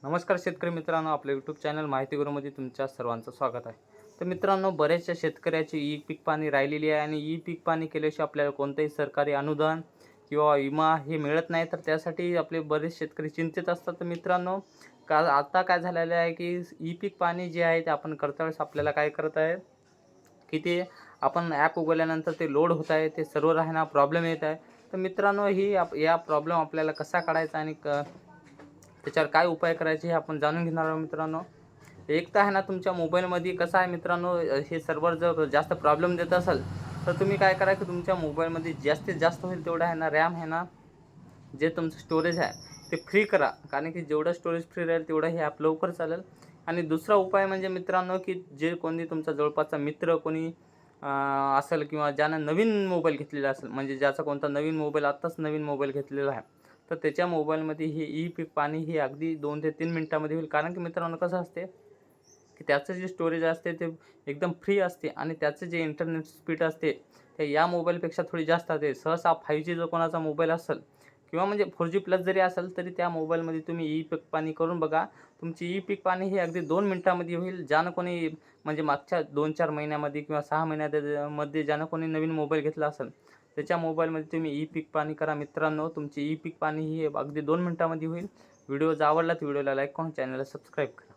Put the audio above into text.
नमस्कार शेतकरी मित्रांनो, आपल्या यूट्यूब चॅनल माहिती गुरुमध्ये तुमच्या सर्वांचं स्वागत आहे. तर मित्रांनो, बऱ्याचशा शेतकऱ्याची ई पीक पाणी राहिलेली आहे आणि ई पीक पाणी केल्याशिवाय आपल्याला कोणतेही सरकारी अनुदान किंवा विमा हे मिळत नाही. तर त्यासाठी आपले बरेच शेतकरी चिंतित असतात. तर मित्रांनो, आता काय झालेलं आहे की ई पीक पाणी जे आहे ते आपण करता वेळेस आपल्याला काय करत आहे की ते आपण ॲप उघडल्यानंतर ते लोड होत आहे, ते सर्व्हर आहे ना प्रॉब्लेम येत आहे. तर मित्रांनो, या प्रॉब्लेम आपल्याला कसा काढायचा आणि त्याच्यावर काय उपाय करायचे हे आपण जाणून घेणार आहोत मित्रांनो. एक तर आहे ना, तुमच्या मोबाईलमध्ये कसं आहे मित्रांनो, हे सर्व्हर जर जास्त प्रॉब्लेम देत असेल तर तुम्ही काय करा की तुमच्या मोबाईलमध्ये जास्तीत जास्त होईल तेवढं आहे ना रॅम आहे ना, जे तुमचं स्टोरेज आहे ते फ्री करा. कारण की जेवढं स्टोरेज फ्री राहील तेवढं हे ॲप लवकर चालेल. आणि दुसरा उपाय म्हणजे मित्रांनो, की जे कोणी तुमचा जवळपासचा मित्र कोणी असेल किंवा ज्यानं नवीन मोबाईल घेतलेला असेल, म्हणजे ज्याचा कोणता नवीन मोबाईल आत्ताच नवीन मोबाईल घेतलेला आहे, तर त्याच्या मोबाईलमध्ये हे ई पीक पाणी हे अगदी 2 ते 3 मिनिटामध्ये होईल. कारण की मित्रांनो कसं असते की त्याचं जे स्टोरेज असते ते एकदम फ्री असते आणि त्याचं जे इंटरनेट स्पीड असते ते या मोबाईलपेक्षा थोडी जास्त असते. सहसा 5G जर कोणाचा मोबाईल असेल किंवा म्हणजे 4G प्लस जरी असेल तरी त्या मोबाईलमध्ये तुम्ही ई पीक पाणी करून बघा. तुमची ई पीक पाणी हे अगदी 2 मिनिटामध्ये होईल. ज्यानं कोणी म्हणजे मागच्या 2-4 महिन्यामध्ये किंवा 6 मध्ये ज्यानं कोणी नवीन मोबाईल घेतला असेल, त्याच्या मोबाईलमध्ये तुम्ही ई पीक पाणी करा मित्रांनो. तुमची ई पीक पाणी ही अगदी 2 मिनिटामध्ये होईल. व्हिडिओ जर आवडला तर व्हिडिओला लाईक करून चॅनलला सबस्क्राईब करा.